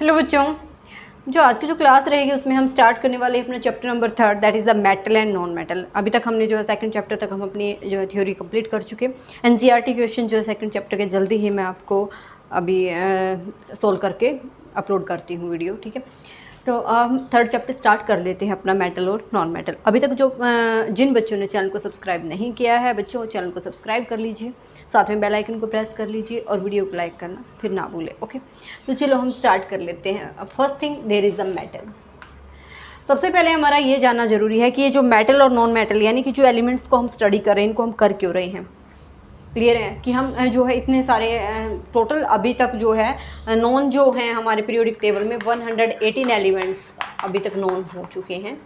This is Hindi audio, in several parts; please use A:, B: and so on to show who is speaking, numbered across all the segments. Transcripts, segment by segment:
A: हेलो बच्चों, जो आज की जो क्लास रहेगी उसमें हम स्टार्ट करने वाले हैं अपना chapter number 3, that is the metal and non metal. अभी तक हमने जो है सेकंड चैप्टर तक हम अपनी जो है थ्योरी कंप्लीट कर चुके हैं। एनसीईआरटी क्वेश्चन जो है सेकंड चैप्टर के जल्दी ही मैं आपको अभी सोल्व करके अपलोड करती हूँ वीडियो, ठीक है। तो हम थर्ड चैप्टर स्टार्ट कर लेते हैं अपना मेटल और नॉन मेटल। अभी तक जो जिन बच्चों ने चैनल को सब्सक्राइब नहीं किया है बच्चों, चैनल को सब्सक्राइब कर लीजिए, साथ में बेल आइकन को प्रेस कर लीजिए और वीडियो को लाइक करना फिर ना भूलें, ओके। तो चलो हम स्टार्ट कर लेते हैं। First thing, there is the metal. सबसे पहले हमारा ये जानना ज़रूरी है कि ये जो मेटल और नॉन मेटल यानी कि जो एलिमेंट्स को हम स्टडी कर रहे हैं, इनको हम कर क्यों रहे हैं। क्लियर है कि हम जो है इतने सारे टोटल अभी तक जो है नॉन जो हैं हमारे पीरियोडिक टेबल में 118 एलिमेंट्स अभी तक नॉन हो चुके हैं।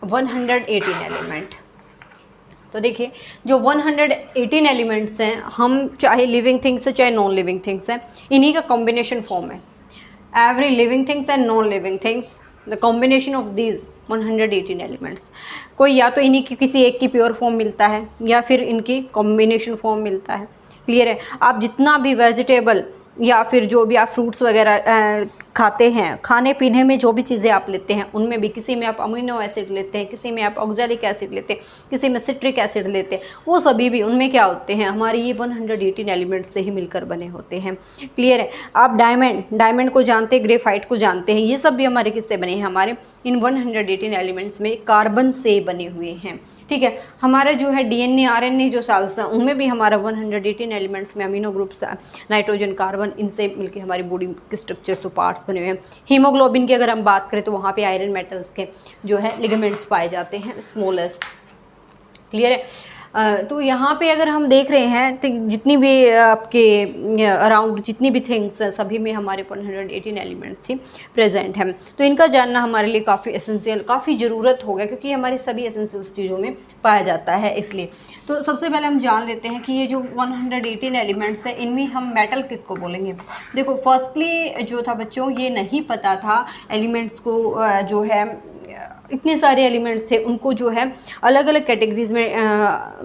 A: 118 एलिमेंट। तो देखिए जो 118 एलिमेंट्स हैं, हम चाहे लिविंग थिंग्स है चाहे नॉन लिविंग थिंग्स हैं, इन्हीं का कॉम्बिनेशन फॉर्म है। Every living things and non living things, the combination of these 118 elements. कोई या तो इन्हीं की किसी एक की प्योर फॉर्म मिलता है या फिर इनकी कॉम्बिनेशन फॉर्म मिलता है। क्लियर है। आप जितना भी वेजिटेबल या फिर जो भी आप फ्रूट्स वगैरह खाते हैं, खाने पीने में जो भी चीज़ें आप लेते हैं उनमें भी किसी में आप अमीनो एसिड लेते हैं, किसी में आप ऑक्जेलिक एसिड लेते हैं, किसी में सिट्रिक एसिड लेते हैं, वो सभी भी उनमें क्या होते हैं, हमारे ये 118 एलिमेंट्स से ही मिलकर बने होते हैं। क्लियर है। आप डायमंड को जानते हैं, ग्रेफाइट को जानते हैं, ये सब भी हमारे किससे बने हैं, हमारे इन 118 एलिमेंट्स में कार्बन से बने हुए हैं। ठीक है। हमारा जो है डीएनए आरएनए जो सेल्स हैं उनमें भी हमारा 118 एलिमेंट्स में अमीनो ग्रुप्स, नाइट्रोजन, कार्बन, इनसे मिलकर हमारी बॉडी के स्ट्रक्चर्स और पार्ट्स बने हुए हैं। हीमोग्लोबिन की अगर हम बात करें तो वहाँ पे आयरन मेटल्स के जो है लिगामेंट्स पाए जाते हैं, स्मॉलेस्ट। क्लियर है। तो यहाँ पे अगर हम देख रहे हैं तो जितनी भी आपके अराउंड जितनी भी थिंग्स हैं सभी में हमारे 118 एलिमेंट्स ही प्रेजेंट हैं। तो इनका जानना हमारे लिए काफ़ी एसेंशियल, काफ़ी ज़रूरत हो गया क्योंकि हमारी सभी एसेंशियल्स चीज़ों में पाया जाता है इसलिए। तो सबसे पहले हम जान लेते हैं कि ये जो 118 एलिमेंट्स हैं इनमें हम मेटल किसको बोलेंगे। देखो फर्स्टली जो था बच्चों, ये नहीं पता था एलिमेंट्स को जो है इतने सारे एलिमेंट्स थे उनको जो है अलग अलग कैटेगरीज में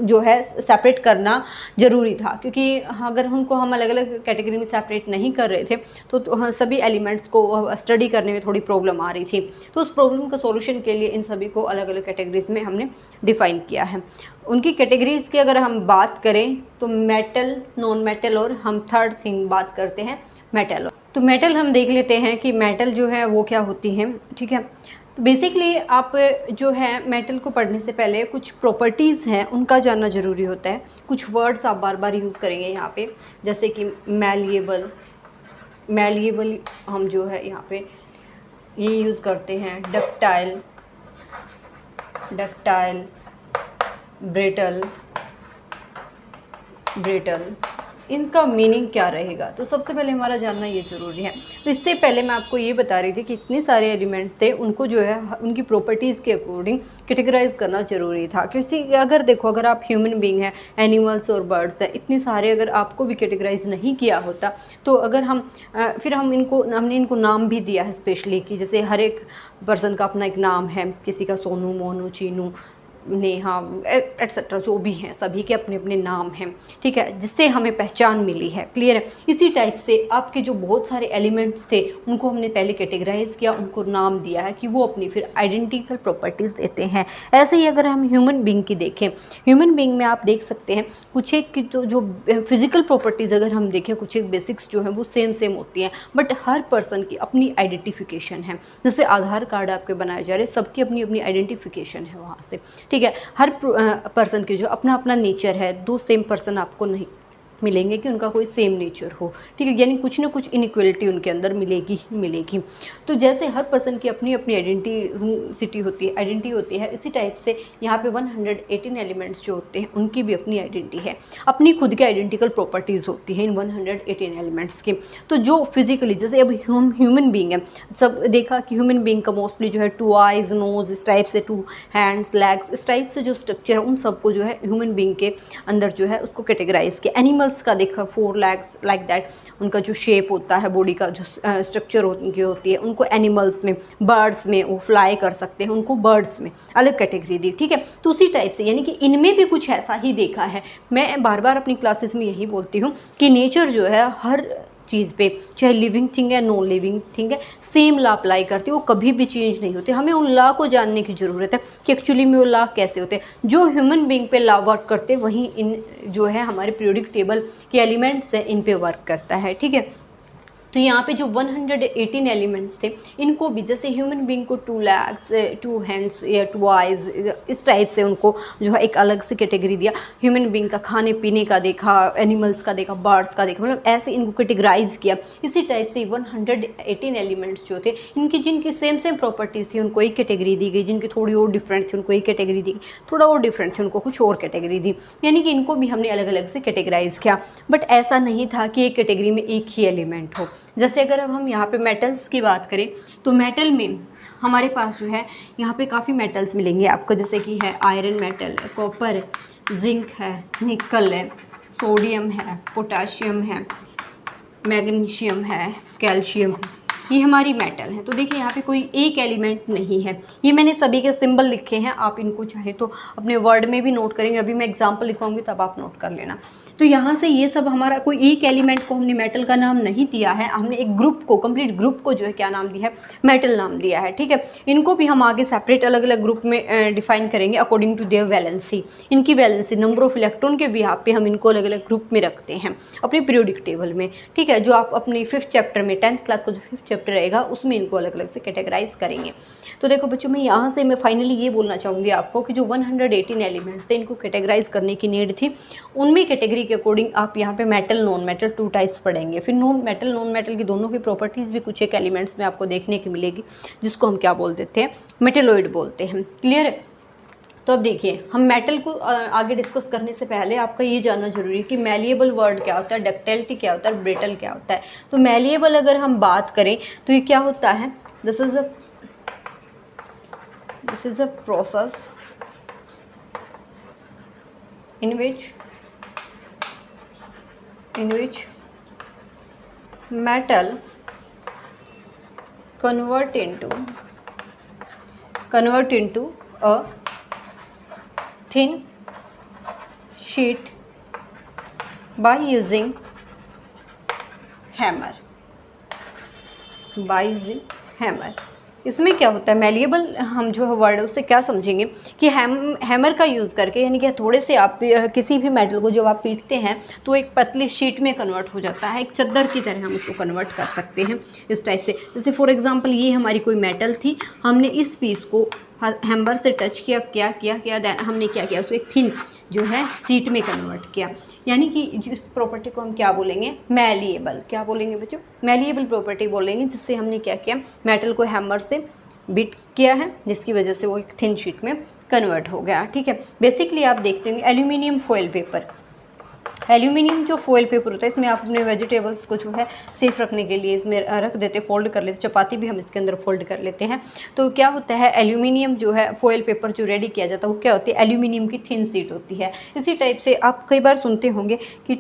A: जो है सेपरेट करना ज़रूरी था, क्योंकि अगर उनको हम अलग अलग कैटेगरी में सेपरेट नहीं कर रहे थे तो सभी एलिमेंट्स को स्टडी करने में थोड़ी प्रॉब्लम आ रही थी। तो उस प्रॉब्लम का सॉल्यूशन के लिए इन सभी को अलग अलग कैटेगरीज में हमने डिफ़ाइन किया है। उनकी कैटेगरीज की अगर हम बात करें तो मेटल, नॉन मेटल और हम थर्ड थिंग बात करते हैं मेटल। तो मेटल हम देख लेते हैं कि मेटल जो है वो क्या होती है। ठीक है। बेसिकली आप जो है मेटल को पढ़ने से पहले कुछ प्रॉपर्टीज़ हैं उनका जानना ज़रूरी होता है। कुछ वर्ड्स आप बार बार यूज़ करेंगे यहाँ पे, जैसे कि मैलिएबल हम जो है यहाँ पे ये यूज़ करते हैं। डक्टाइल, ब्रिटल, इनका मीनिंग क्या रहेगा। तो सबसे पहले हमारा जानना ये ज़रूरी है। तो इससे पहले मैं आपको ये बता रही थी कि इतने सारे एलिमेंट्स थे उनको जो है उनकी प्रॉपर्टीज़ के अकॉर्डिंग कैटेगराइज करना ज़रूरी था। क्योंकि अगर देखो, अगर आप ह्यूमन बीइंग है, एनिमल्स और बर्ड्स हैं, इतने सारे अगर आपको भी कैटेगराइज नहीं किया होता तो अगर हम फिर हमने इनको नाम भी दिया है स्पेशली, कि जैसे हर एक पर्सन का अपना एक नाम है, किसी का सोनू, मोनू, चीनू, नेहा एटसेट्रा जो भी हैं सभी के अपने अपने नाम हैं। ठीक है। जिससे हमें पहचान मिली है। क्लियर है। इसी टाइप से आपके जो बहुत सारे एलिमेंट्स थे उनको हमने पहले कैटेगराइज किया, उनको नाम दिया है कि वो अपनी फिर आइडेंटिकल प्रॉपर्टीज़ देते हैं। ऐसे ही अगर हम ह्यूमन बीइंग की देखें, ह्यूमन बीइंग में आप देख सकते हैं कुछ एक की जो फिजिकल प्रॉपर्टीज़ अगर हम देखें, कुछ एक बेसिक्स जो हैं वो सेम होती हैं, बट हर पर्सन की अपनी आइडेंटिफिकेशन है। जैसे आधार कार्ड आपके बनाए जा रहे, सबकी अपनी अपनी आइडेंटिफिकेशन है वहाँ से। ठीक है। हर पर्सन की जो अपना अपना नेचर है, दो सेम पर्सन आपको नहीं मिलेंगे कि उनका कोई सेम नेचर हो। ठीक है। यानी कुछ ना कुछ इनइक्वलिटी उनके अंदर मिलेगी। तो जैसे हर पर्सन की अपनी अपनी आइडेंटिटी होती है, इसी टाइप से यहाँ पे 118 एलिमेंट्स जो होते हैं उनकी भी अपनी आइडेंटिटी है, अपनी खुद की आइडेंटिकल प्रॉपर्टीज़ होती हैं इन 118 एलिमेंट्स की। तो जो फिजिकली जैसे अब ह्यूमन बीइंग है, सब देखा कि ह्यूमन बीइंग का मोस्टली जो है 2 आइज़, नोज, इस टाइप से 2 हैंड्स, लेग्स, इस टाइप से जो स्ट्रक्चर है उन सबको जो है ह्यूमन बीइंग के अंदर जो है उसको कैटेगराइज किया। एनिमल्स का देखा 4 लेग्स लाइक दैट, उनका जो शेप होता है, बॉडी का जो स्ट्रक्चर उनकी होती है, उनको एनिमल्स में, बर्ड्स में वो फ्लाई कर सकते हैं, उनको बर्ड्स में अलग कैटेगरी दी। ठीक है। तो उसी टाइप से यानी कि इनमें भी कुछ ऐसा ही देखा है। मैं बार बार अपनी क्लासेस में यही बोलती हूँ कि नेचर जो है हर चीज़ पे, चाहे लिविंग थिंग है नॉन लिविंग थिंग है, सेम लॉ अप्लाई करते हैं, वो कभी भी चेंज नहीं होते। हमें उन लॉ को जानने की ज़रूरत है कि एक्चुअली में वो लॉ कैसे होते हैं। जो ह्यूमन बीइंग पे लॉ वर्क करते हैं वहीं इन जो है हमारे पीरियोडिक टेबल के एलिमेंट्स हैं इन पे वर्क करता है, ठीक है। तो यहाँ पे जो 118 एलिमेंट्स थे, इनको भी जैसे ह्यूमन बीइंग को 2 legs 2 हैंड्स या 2 आइज़ इस टाइप से उनको जो है एक अलग से कैटेगरी दिया। ह्यूमन बीइंग का खाने पीने का देखा, एनिमल्स का देखा, बर्ड्स का देखा, मतलब ऐसे इनको कैटेगराइज किया। इसी टाइप से 118 एलिमेंट्स जो थे इनकी जिनकी सेम प्रॉपर्टीज़ थी उनको एक कैटेगरी दी गई, जिनकी थोड़ी और डिफरेंट थी उनको एक कैटेगरी दी गई, थोड़ा और डिफरेंट थी उनको कुछ और कैटेगरी दी, यानी कि इनको भी हमने अलग अलग से कैटेगराइज किया। बट ऐसा नहीं था कि एक कैटेगरी में एक ही एलिमेंट हो। जैसे अगर अब हम यहाँ पे मेटल्स की बात करें तो मेटल में हमारे पास जो है यहाँ पे काफ़ी मेटल्स मिलेंगे आपको, जैसे कि है आयरन मेटल है, कॉपर है, जिंक है, निकल है, सोडियम है, पोटाशियम है, मैग्नीशियम है, कैल्शियम है, ये हमारी मेटल है। तो देखिए यहाँ पे कोई एक एलिमेंट नहीं है, ये मैंने सभी के सिंबल लिखे हैं, आप इनको चाहे तो अपने वर्ड में भी नोट करेंगे, अभी मैं एग्जांपल लिखवाऊंगी तब आप नोट कर लेना। तो यहाँ से ये सब हमारा कोई एक एलिमेंट को हमने मेटल का नाम नहीं दिया है, हमने एक ग्रुप को, कंप्लीट ग्रुप को जो है क्या नाम दिया है, मेटल नाम दिया है, ठीक है। इनको भी हम आगे सेपरेट अलग अलग ग्रुप में डिफाइन करेंगे अकॉर्डिंग टू देयर वैलेंसी, इनकी वैलेंसी, नंबर ऑफ इलेक्ट्रॉन के बिहाफ पे हम इनको अलग अलग ग्रुप में रखते हैं अपने पीरियोडिक टेबल में, ठीक है। जो आप अपनी 5th चैप्टर में 10th क्लास का जो 5th चैप्टर रहेगा उसमें इनको अलग अलग से कैटेगराइज करेंगे। तो देखो बच्चों, मैं यहाँ से मैं फाइनली ये बोलना चाहूँगी आपको कि जो 118 एलिमेंट्स थे इनको कैटेगराइज करने की नीड थी, उनमें कैटेगरी के अकॉर्डिंग आप यहाँ पे मेटल नॉन मेटल 2 टाइप्स पढ़ेंगे। फिर नॉन मेटल की दोनों की प्रॉपर्टीज़ भी कुछ एक एलिमेंट्स में आपको देखने की मिलेगी, जिसको हम क्या बोल देते हैं, मेटेलॉइड बोलते हैं। क्लियर है? तो अब देखिए, हम मेटल को आगे डिस्कस करने से पहले आपका ये जानना जरूरी है कि मैलिएबल वर्ड क्या होता है, डक्टिलिटी क्या होता है, ब्रिटल क्या होता है। तो मैलिएबल अगर हम बात करें तो ये क्या होता है, this is a process in which metal convert into a thin sheet by using hammer। इसमें क्या होता है, मैलिएबल हम जो है वर्ड उससे क्या समझेंगे कि हैमर का यूज़ करके, यानी कि थोड़े से आप किसी भी मेटल को जब आप पीटते हैं तो एक पतली शीट में कन्वर्ट हो जाता है, एक चादर की तरह हम उसको कन्वर्ट कर सकते हैं इस टाइप से। जैसे फॉर एग्जांपल ये हमारी कोई मेटल थी, हमने इस पीस को हैमर से टच किया, हमने क्या किया, उसको एक थिन जो है सीट में कन्वर्ट किया, यानी कि इस प्रॉपर्टी को हम क्या बोलेंगे, मैलिएबल। क्या बोलेंगे बच्चों, मैलिएबल प्रॉपर्टी बोलेंगे, जिससे हमने क्या किया, मेटल को हैमर से बीट किया है, जिसकी वजह से वो एक थिन शीट में कन्वर्ट हो गया, ठीक है। बेसिकली आप देखते होंगे एल्यूमिनियम फॉयल पेपर, एल्यूमिनियम जो फॉयल पेपर होता है, इसमें आप अपने वेजिटेबल्स को जो है सेफ रखने के लिए इसमें रख देते, फोल्ड कर लेते, चपाती भी हम इसके अंदर फोल्ड कर लेते हैं। तो क्या होता है, एल्यूमिनियम जो है फॉयल पेपर जो रेडी किया जाता है वो क्या होती है, एल्यूमिनियम की थिन शीट होती है। इसी टाइप से आप कई बार सुनते होंगे कि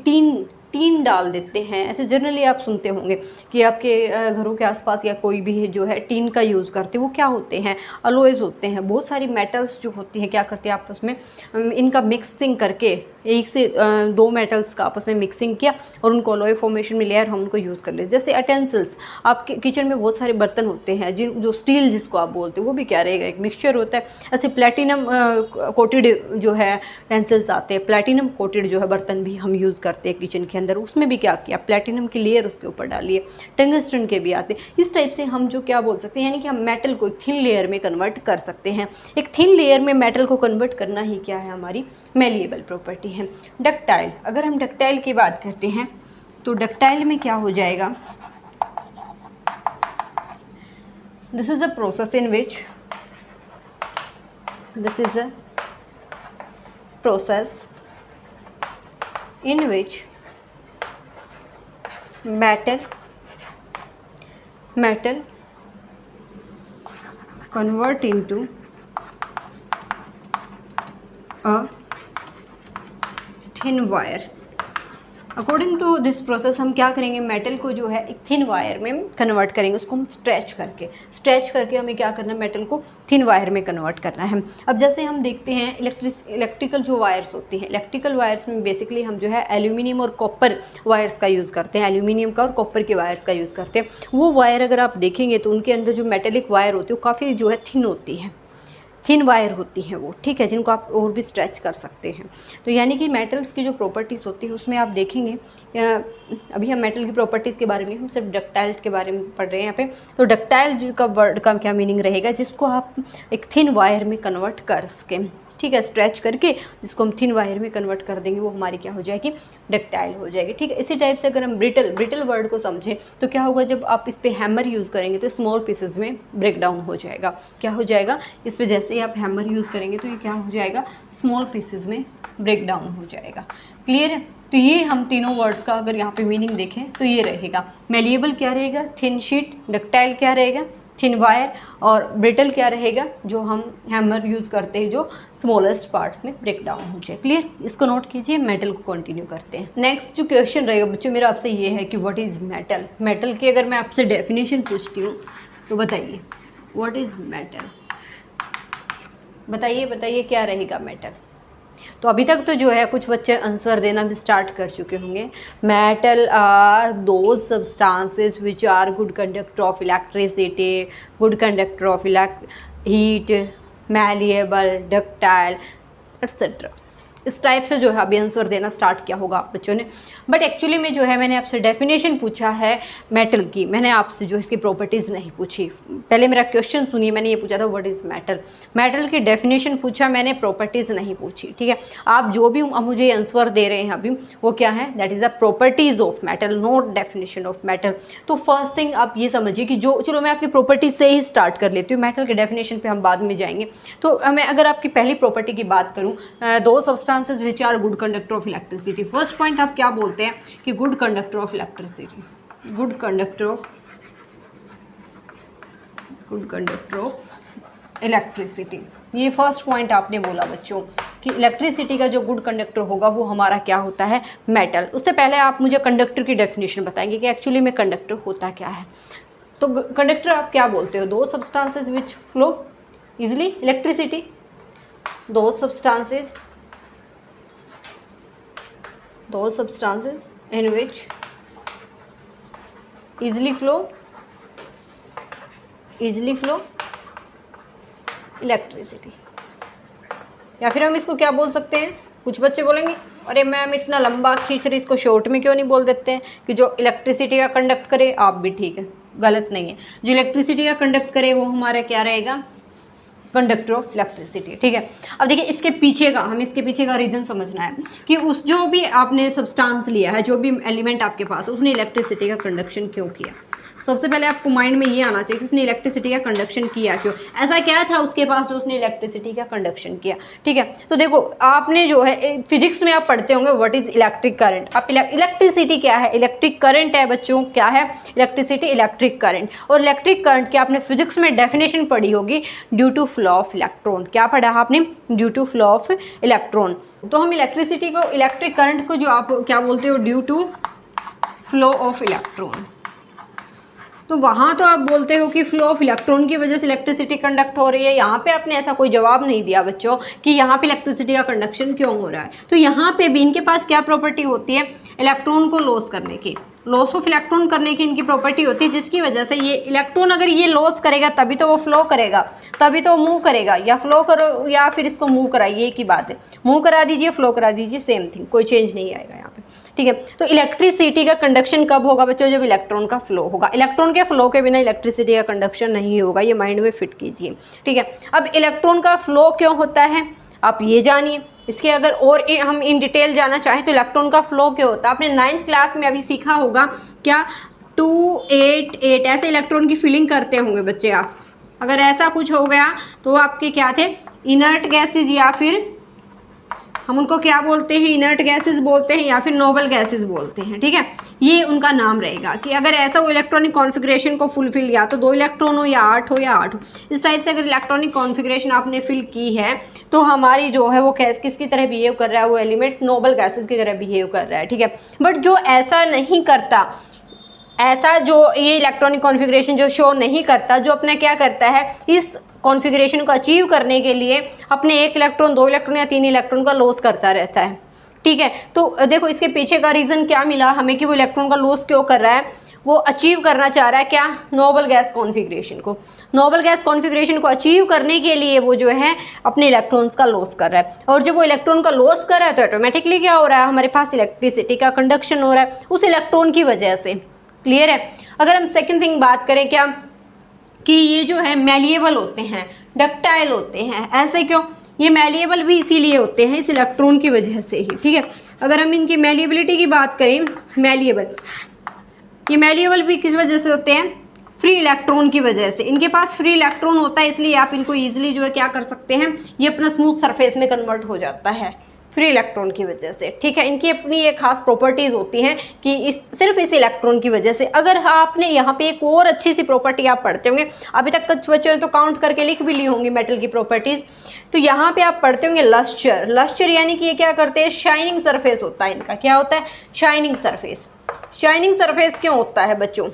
A: टीन डाल देते हैं, ऐसे जनरली आप सुनते होंगे कि आपके घरों के आसपास या कोई भी जो है टीन का यूज़ करते हैं, वो क्या होते हैं, अलॉयज़ होते हैं। बहुत सारी मेटल्स जो होती हैं क्या करते हैं, आपस में इनका मिक्सिंग करके 1 से 2 मेटल्स का आपस में मिक्सिंग किया और उनको अलॉय फॉर्मेशन में लेयर हम उनको यूज़ कर लेते। जैसे अटेंसिल्स, आपके किचन में बहुत सारे बर्तन होते हैं जो स्टील जिसको आप बोलते हैं, वो भी क्या रहेगा, एक मिक्सचर होता है। ऐसे प्लेटिनम कोटेड जो है टेंसिल्स आते हैं, प्लेटिनम कोटेड जो है बर्तन भी हम यूज़ करते हैं किचन के अंदर, उसमें भी क्या किया, प्लेटिनम की लेयर उसके ऊपर डालिए। टंगस्टन के भी आते हैं। इस टाइप से हम जो क्या बोल सकते हैं, यानी कि हम मेटल को एक थिन लेयर में कन्वर्ट कर सकते हैं। एक थिन लेयर में मेटल को कन्वर्ट करना ही क्या है, हमारी मैलिएबल प्रॉपर्टी है। डक्टाइल, अगर हम डक्टाइल की बात करते हैं तो डक्टाइल में क्या हो जाएगा, this is a process in which metal convert into a thin wire according to this process हम क्या करेंगे, मेटल को जो है एक थिन वायर में कन्वर्ट करेंगे, उसको हम स्ट्रेच करके हमें क्या करना है, मेटल को थिन वायर में कन्वर्ट करना है। अब जैसे हम देखते हैं इलेक्ट्रिकल जो वायर्स होती हैं, इलेक्ट्रिकल वायर्स में बेसिकली हम जो है एल्यूमिनियम और कॉपर वायर्स का यूज़ करते हैं, एल्यूमिनियम का और कॉपर के वायर्स का यूज़ करते हैं। वो वायर अगर आप देखेंगे तो उनके अंदर जो मेटेलिक वायर होती है वो काफ़ी जो है थिन होती है, थिन वायर होती हैं वो, ठीक है, जिनको आप और भी स्ट्रेच कर सकते हैं। तो यानी कि मेटल्स की जो प्रॉपर्टीज़ होती है उसमें आप देखेंगे, अभी हम मेटल की प्रॉपर्टीज़ के बारे में, हम सिर्फ डक्टाइल के बारे में पढ़ रहे हैं यहाँ पे। तो डक्टाइल का वर्ड का क्या मीनिंग रहेगा, जिसको आप एक थिन वायर में कन्वर्ट कर सकें, ठीक है, स्ट्रेच करके जिसको हम थिन वायर में कन्वर्ट कर देंगे वो हमारी क्या हो जाएगी, डक्टाइल हो जाएगी, ठीक है। इसी टाइप से अगर हम ब्रिटल वर्ड को समझें तो क्या होगा, जब आप इस पर हैमर यूज़ करेंगे तो स्मॉल पीसेज में ब्रेक डाउन हो जाएगा। क्या हो जाएगा, इस पर जैसे ही आप हैमर यूज़ करेंगे तो ये क्या हो जाएगा, स्मॉल पीसेज में ब्रेक डाउन हो जाएगा। क्लियर है। तो ये हम तीनों वर्ड्स का अगर यहाँ पे मीनिंग देखें तो ये रहेगा, मेलिएबल क्या रहेगा, थिन शीट, डक्टाइल क्या रहेगा, थिन वायर, और ब्रिटल क्या रहेगा, जो हम हैमर यूज़ करते हैं जो स्मॉलेस्ट पार्ट्स में ब्रेक डाउन हो जाए। क्लियर, इसको नोट कीजिए। मेटल को कंटिन्यू करते हैं। नेक्स्ट जो क्वेश्चन रहेगा बच्चों मेरा आपसे ये है कि व्हाट इज़ मेटल। मेटल की अगर मैं आपसे डेफिनेशन पूछती हूँ तो बताइए व्हाट इज़ मेटल, बताइए क्या रहेगा मेटल। तो अभी तक तो जो है कुछ बच्चे आंसर देना भी स्टार्ट कर चुके होंगे। Metal are those substances which are good conductor of electricity, good conductor of heat, malleable, ductile etcetera. इस टाइप से जो है अभी आंसर देना स्टार्ट किया होगा आप बच्चों ने। बट एक्चुअली में जो है मैंने आपसे डेफिनेशन पूछा है मेटल की, मैंने आपसे जो इसकी प्रॉपर्टीज़ नहीं पूछी। पहले मेरा क्वेश्चन सुनिए, मैंने ये पूछा था व्हाट इज़ मेटल, मेटल की डेफिनेशन पूछा मैंने, प्रॉपर्टीज़ नहीं पूछी, ठीक है। आप जो भी मुझे आंसर दे रहे हैं अभी वो क्या है, that is the properties of metal, not definition of metal. तो फर्स्ट थिंग आप ये समझिए कि जो, चलो मैं आपकी प्रॉपर्टी से ही स्टार्ट कर लेती हूँ, मेटल के डेफिनेशन पर हम बाद में जाएंगे। तो मैं अगर आपकी पहली प्रॉपर्टी की बात करूँ, दो substances which are good conductor of electricity. First point आप क्या बोलते हैं कि good conductor of electricity, good conductor of electricity, ये फर्स्ट पॉइंट आपने बोला बच्चों कि इलेक्ट्रिसिटी का जो गुड कंडक्टर होगा वो हमारा क्या होता है, मेटल। उससे पहले आप मुझे कंडक्टर की डेफिनेशन बताएंगे कि एक्चुअली में कंडक्टर होता क्या है। तो कंडक्टर आप क्या बोलते हो, दो सब्सटेंसेस विच फ्लो इजिली इलेक्ट्रिसिटी, दो substances in which easily flow electricity। या फिर हम इसको क्या बोल सकते हैं, कुछ बच्चे बोलेंगे अरे मैम इतना लंबा खींच रही, इसको शॉर्ट में क्यों नहीं बोल देते हैं कि जो इलेक्ट्रिसिटी का कंडक्ट करे। आप भी ठीक है, गलत नहीं है, जो इलेक्ट्रिसिटी का कंडक्ट करे वो हमारा क्या रहेगा, कंडक्टर ऑफ इलेक्ट्रिसिटी, ठीक है। अब देखिए इसके पीछे का रीज़न समझना है कि उस जो भी आपने सब्सटेंस लिया है, जो भी एलिमेंट आपके पास है, उसने इलेक्ट्रिसिटी का कंडक्शन क्यों किया। सबसे पहले आपको माइंड में ये आना चाहिए कि उसने इलेक्ट्रिसिटी का कंडक्शन किया क्यों, ऐसा क्या था उसके पास जो उसने इलेक्ट्रिसिटी का कंडक्शन किया, ठीक है। तो देखो आपने जो है फिजिक्स में आप पढ़ते होंगे व्हाट इज इलेक्ट्रिक करंट। आप इलेक्ट्रिसिटी क्या है, इलेक्ट्रिक करंट है बच्चों, क्या है इलेक्ट्रिसिटी, इलेक्ट्रिक करंट। और इलेक्ट्रिक करंट की आपने फिजिक्स में डेफिनेशन पढ़ी होगी, due to flow of electron. क्या पढ़ा आपने, due to flow of electron. तो हम इलेक्ट्रिसिटी को, इलेक्ट्रिक करंट को जो आप क्या बोलते हो, due to flow of electron. तो वहाँ तो आप बोलते हो कि फ्लो ऑफ इलेक्ट्रॉन की वजह से इलेक्ट्रिसिटी कंडक्ट हो रही है। यहाँ पे आपने ऐसा कोई जवाब नहीं दिया बच्चों कि यहाँ पे इलेक्ट्रिसिटी का कंडक्शन क्यों हो रहा है। तो यहाँ पे भी इनके पास क्या प्रॉपर्टी होती है, इलेक्ट्रॉन को लॉस करने की, लॉस ऑफ इलेक्ट्रॉन करने की इनकी प्रॉपर्टी होती है, जिसकी वजह से ये इलेक्ट्रॉन अगर ये लॉस करेगा तभी तो वो फ्लो करेगा, तभी तो मूव करेगा। या फ्लो करो या फिर इसको मूव कराइए, एक ही बात है, मूव करा दीजिए, फ्लो करा दीजिए, सेम थिंग, कोई चेंज नहीं आएगा यहाँ पे, ठीक है। तो इलेक्ट्रिसिटी का कंडक्शन कब होगा बच्चों, जब इलेक्ट्रॉन का फ्लो होगा। इलेक्ट्रॉन के फ्लो के बिना इलेक्ट्रिसिटी का कंडक्शन नहीं होगा, ये माइंड में फिट कीजिए, ठीक है। अब इलेक्ट्रॉन का फ्लो क्यों होता है आप ये जानिए। इसके अगर और हम इन डिटेल जाना चाहें तो इलेक्ट्रॉन का फ्लो क्यों होता है, आपने 9th क्लास में अभी सीखा होगा क्या, 288 ऐसे इलेक्ट्रॉन की फिलिंग करते होंगे बच्चे आप। अगर ऐसा कुछ हो गया तो आपके क्या थे, इनर्ट गैसेज या फिर हम उनको क्या बोलते हैं, इनर्ट गैसेस बोलते हैं या फिर नोबल गैसेस बोलते हैं, ठीक है। ये उनका नाम रहेगा कि अगर ऐसा वो इलेक्ट्रॉनिक कॉन्फ़िगरेशन को फुलफिल, या तो 2 इलेक्ट्रॉन हो या 8 हो या 8 हो, इस टाइप से अगर इलेक्ट्रॉनिक कॉन्फ़िगरेशन आपने फिल की है तो हमारी जो है वो गैस किसकी तरह बिहेव कर रहा है, वो एलिमेंट नोबल गैसेस की तरह बिहेव कर रहा है, ठीक है। बट जो ऐसा नहीं करता, ऐसा जो ये इलेक्ट्रॉनिक कॉन्फ़िगरेशन जो शो नहीं करता, जो अपना क्या करता है, इस कॉन्फ़िगरेशन को अचीव करने के लिए अपने 1 इलेक्ट्रॉन, 2 इलेक्ट्रॉन या 3 इलेक्ट्रॉन का लॉस करता रहता है, ठीक है। तो देखो इसके पीछे का रीज़न क्या मिला हमें कि वो इलेक्ट्रॉन का लॉस क्यों कर रहा है, वो अचीव करना चाह रहा है क्या, नोबल गैस कॉन्फ़िगरेशन को। नोबल गैस कॉन्फ़िगरेशन को अचीव करने के लिए वो जो है अपने इलेक्ट्रॉन्स का लॉस कर रहा है, और जब वो इलेक्ट्रॉन का लॉस कर रहा है तो ऑटोमेटिकली क्या हो रहा है, हमारे पास इलेक्ट्रिसिटी का कंडक्शन हो रहा है उस इलेक्ट्रॉन की वजह से। क्लियर है। अगर हम सेकंड थिंग बात करें क्या, कि ये जो है मैलिएबल होते हैं, डक्टाइल होते हैं, ऐसे क्यों, ये मैलिएबल भी इसीलिए होते हैं इस इलेक्ट्रॉन की वजह से ही, ठीक है। अगर हम इनकी मैलिएबिलिटी की बात करें, मैलिएबल, ये मैलिएबल भी किस वजह से होते हैं, फ्री इलेक्ट्रॉन की वजह से। इनके पास फ्री इलेक्ट्रॉन होता है, इसलिए आप इनको ईजिली जो है क्या कर सकते हैं, ये अपना स्मूथ सरफेस में कन्वर्ट हो जाता है फ्री इलेक्ट्रॉन की वजह से, ठीक है। इनकी अपनी एक खास प्रॉपर्टीज़ होती हैं कि सिर्फ इस इलेक्ट्रॉन की वजह से। अगर आपने यहाँ पे एक और अच्छी सी प्रॉपर्टी आप पढ़ते होंगे, अभी तक कुछ बच्चों ने तो काउंट करके लिख भी ली होंगी मेटल की प्रॉपर्टीज़, तो यहाँ पे आप पढ़ते होंगे लस्चर। लस्चर यानी कि ये क्या करते हैं, शाइनिंग सरफेस होता है इनका। क्या होता है, शाइनिंग सरफेस। शाइनिंग सरफेस क्यों होता है बच्चों,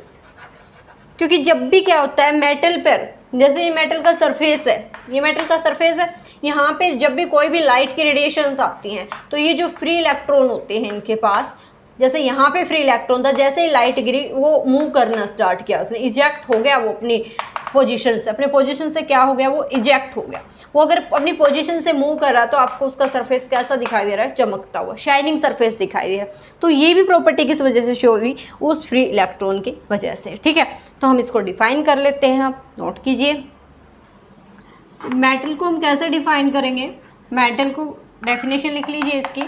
A: क्योंकि जब भी क्या होता है मेटल पर, जैसे ये मेटल का सरफेस है, ये मेटल का सरफेस है, यहाँ पे जब भी कोई भी लाइट की रेडिएशंस आती हैं तो ये जो फ्री इलेक्ट्रॉन होते हैं इनके पास, जैसे यहाँ पे फ्री इलेक्ट्रॉन था, जैसे ही लाइट गिरी वो मूव करना स्टार्ट किया, उसने इजेक्ट हो गया, वो अपनी पोजीशन से, अपने पोजीशन से क्या हो गया, वो इजेक्ट हो गया। वो अगर अपनी पोजीशन से मूव कर रहा तो आपको उसका सरफेस कैसा दिखाई दे रहा है, चमकता हुआ, शाइनिंग सरफेस दिखाई दे रहा है। तो ये भी प्रॉपर्टी किस वजह से शो हुई, उस फ्री इलेक्ट्रॉन की वजह से, ठीक है। तो हम इसको डिफाइन कर लेते हैं, आप नोट कीजिए। मेटल को हम कैसे डिफाइन करेंगे, मेटल को डेफिनेशन लिख लीजिए इसकी,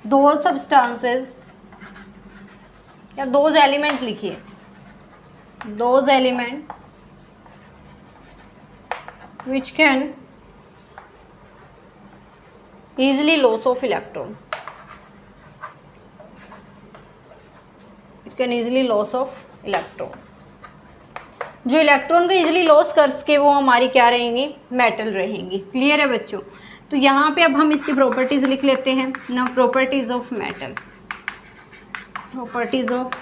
A: दो सब्सटेंसेस या दोज एलिमेंट लिखिए, those element which can easily loss of electron, it can easily loss of electron। जो इलेक्ट्रॉन को इजीली लॉस कर सके वो हमारी क्या रहेंगी, मेटल रहेंगी। क्लियर है बच्चों। तो यहाँ पे अब हम इसकी प्रॉपर्टीज लिख लेते हैं ना, properties of metal, properties of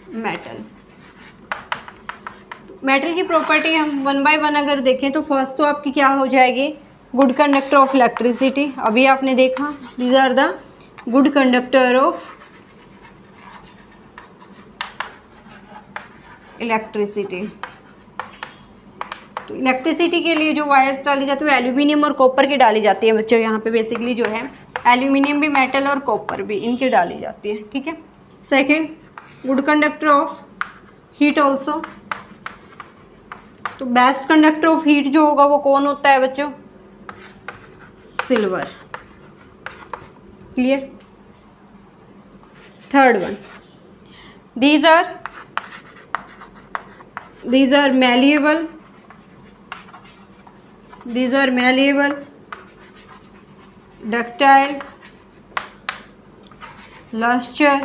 A: metal. Metal की प्रॉपर्टी हम 1 बाय 1 अगर देखें तो फर्स्ट तो आपकी क्या हो जाएगी, गुड कंडक्टर ऑफ इलेक्ट्रिसिटी। अभी आपने देखा these are the good conductor of electricity. तो इलेक्ट्रिसिटी के लिए जो वायर्स डाली जाती है वो एल्यूमिनियम और कॉपर की डाली जाती है बच्चों। यहाँ पे बेसिकली जो है एल्यूमिनियम भी, मेटल और कॉपर भी, इनकी डाली जाती है, ठीक है। Second, good conductor of heat also. तो बेस्ट कंडक्टर ऑफ हीट जो होगा वो कौन होता है बच्चों, silver. Clear. Third one, these are malleable, these are malleable, ductile, luster,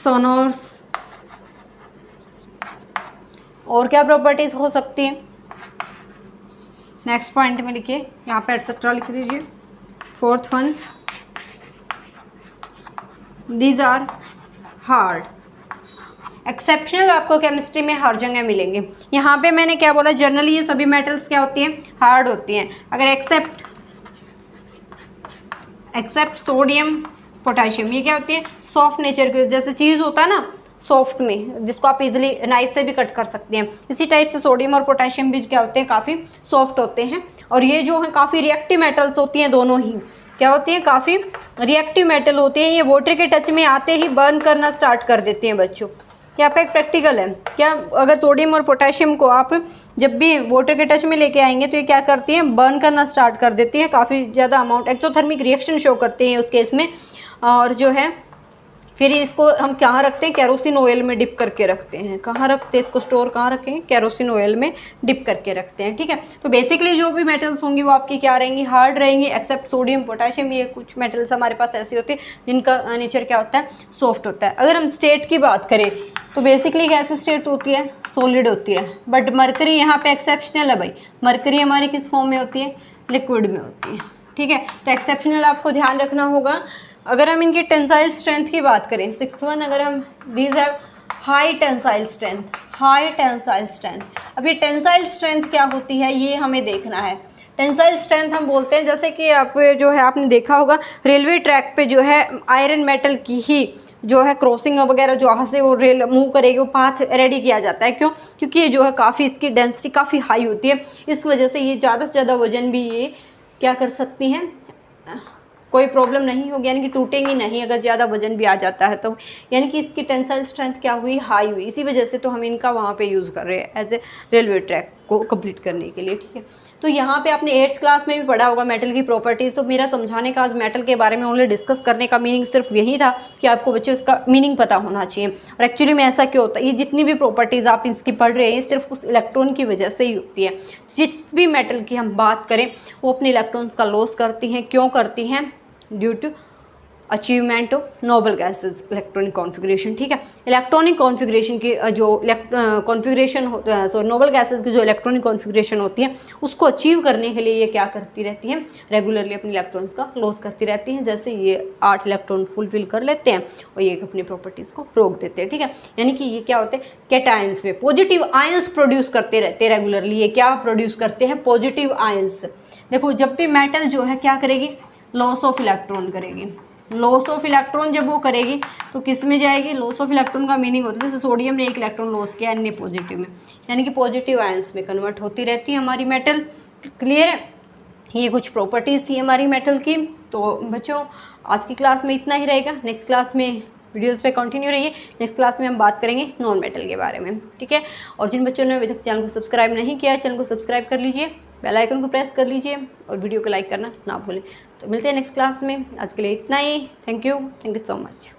A: sonorous। और क्या प्रॉपर्टीज हो सकती हैं, नेक्स्ट पॉइंट में लिखिए, यहाँ पे एटसेट्रा लिख दीजिए। Fourth one, these are hard. Exceptional आपको केमिस्ट्री में हर जगह मिलेंगे। यहाँ पे मैंने क्या बोला, जनरली ये सभी मेटल्स क्या होती हैं, हार्ड होती हैं। अगर एक्सेप्ट सोडियम पोटेशियम, ये क्या होती है, सॉफ्ट नेचर की, जैसे चीज़ होता है ना सॉफ्ट में, जिसको आप इजीली नाइफ से भी कट कर सकते हैं, इसी टाइप से सोडियम और पोटेशियम भी क्या होते हैं, काफ़ी सॉफ्ट होते हैं। और ये जो है काफ़ी रिएक्टिव मेटल्स होती हैं, दोनों ही क्या होती हैं, काफ़ी रिएक्टिव मेटल होती हैं। ये वाटर के टच में आते ही बर्न करना स्टार्ट कर देते हैं बच्चों। ये आपका एक प्रैक्टिकल है क्या, अगर सोडियम और पोटेशियम को आप जब भी वाटर के टच में लेके आएंगे तो ये क्या करती हैं, बर्न करना स्टार्ट कर देती हैं, काफ़ी ज़्यादा अमाउंट एक्सोथर्मिक रिएक्शन शो करते हैं उस केस में। और जो है फिर इसको हम कहाँ रखते हैं, केरोसिन ऑयल में डिप करके रखते हैं। कहाँ रखते हैं इसको, स्टोर कहाँ रखेंगे, केरोसिन ऑयल में डिप करके रखते हैं, ठीक है। तो बेसिकली जो भी मेटल्स होंगी वो आपकी क्या रहेंगी, हार्ड रहेंगी, एक्सेप्ट सोडियम पोटेशियम। ये कुछ मेटल्स हमारे पास ऐसे होते हैं जिनका नेचर क्या होता है, सॉफ्ट होता है। अगर हम स्टेट की बात करें तो बेसिकली कैसे स्टेट होती है, सॉलिड होती है। बट मरकरी यहाँ पे एक्सेप्शनल है भाई, मरकरी हमारी किस फॉर्म में होती है, लिक्विड में होती है, ठीक है। तो एक्सेप्शनल आपको ध्यान रखना होगा। अगर हम इनकी टेंसाइल स्ट्रेंथ की बात करें, 6th वन, अगर हम these have high tensile strength, high tensile strength. अब ये टेंसाइल स्ट्रेंथ क्या होती है ये हमें देखना है। टेंसाइल स्ट्रेंथ हम बोलते हैं, जैसे कि आप जो है आपने देखा होगा रेलवे ट्रैक पे जो है आयरन मेटल की ही जो है क्रॉसिंग वगैरह जहाँ से वो रेल मूव करेगी वो पाथ रेडी किया जाता है। क्यों, क्योंकि ये जो है काफ़ी इसकी डेंसिटी काफ़ी हाई होती है, इस वजह से ये ज़्यादा से ज़्यादा वजन भी ये क्या कर सकती हैं, कोई प्रॉब्लम नहीं होगी, यानी कि टूटेंगी नहीं अगर ज़्यादा वजन भी आ जाता है तो। यानी कि इसकी टेंसाइल स्ट्रेंथ क्या हुई, हाई हुई। इसी वजह से तो हम इनका वहाँ पे यूज़ कर रहे हैं एज ए रेलवे ट्रैक को कंप्लीट करने के लिए, ठीक है। तो यहाँ पे आपने 8th क्लास में भी पढ़ा होगा मेटल की प्रॉपर्टीज़। तो मेरा समझाने का आज मेटल के बारे में ओनली डिस्कस करने का मीनिंग सिर्फ यही था कि आपको बच्चों इसका मीनिंग पता होना चाहिए। और एक्चुअली में ऐसा क्यों होता है, ये जितनी भी प्रॉपर्टीज़ आप इसकी पढ़ रहे हैं सिर्फ उस इलेक्ट्रॉन की वजह से ही होती है। जिस भी मेटल की हम बात करें वो अपने इलेक्ट्रॉन्स का लॉस करती हैं। क्यों करती हैं, due to achievement of noble gases electronic configuration, ठीक है। इलेक्ट्रॉनिक कॉन्फ़िगरेशन की जो कॉन्फ़िगरेशन नोबल गैसेस की जो इलेक्ट्रॉनिक कॉन्फ़िगरेशन होती है उसको अचीव करने के लिए ये क्या करती रहती हैं, रेगुलरली अपने इलेक्ट्रॉन्स का लॉस करती रहती हैं। जैसे ये 8 इलेक्ट्रॉन फुलफिल कर लेते हैं और ये अपनी प्रॉपर्टीज़ को रोक देते हैं, ठीक है। यानी कि ये क्या होते हैं, कैटायंस में पॉजिटिव आयंस प्रोड्यूस करते रहते हैं रेगुलरली। ये क्या प्रोड्यूस करते हैं, पॉजिटिव आयंस। देखो जब भी मेटल जो है क्या करेगी, लॉस ऑफ इलेक्ट्रॉन करेगी। लॉस ऑफ इलेक्ट्रॉन जब वो करेगी तो किस में जाएगी, लॉस ऑफ इलेक्ट्रॉन का मीनिंग होता है जैसे सोडियम ने 1 इलेक्ट्रॉन लॉस किया अन्य पॉजिटिव में, यानी कि पॉजिटिव आयंस में कन्वर्ट होती रहती है हमारी मेटल। क्लियर है, ये कुछ प्रॉपर्टीज़ थी हमारी मेटल की। तो बच्चों आज की क्लास में इतना ही रहेगा, नेक्स्ट क्लास में वीडियोस पे कंटिन्यू रहिए। नेक्स्ट क्लास में हम बात करेंगे नॉन मेटल के बारे में, ठीक है। और जिन बच्चों ने अभी तक चैनल को सब्सक्राइब नहीं किया है चैनल को सब्सक्राइब कर लीजिए, बेल आइकन को प्रेस कर लीजिए और वीडियो को लाइक करना ना भूलें। तो मिलते हैं नेक्स्ट क्लास में, आज के लिए इतना ही। Thank you so much.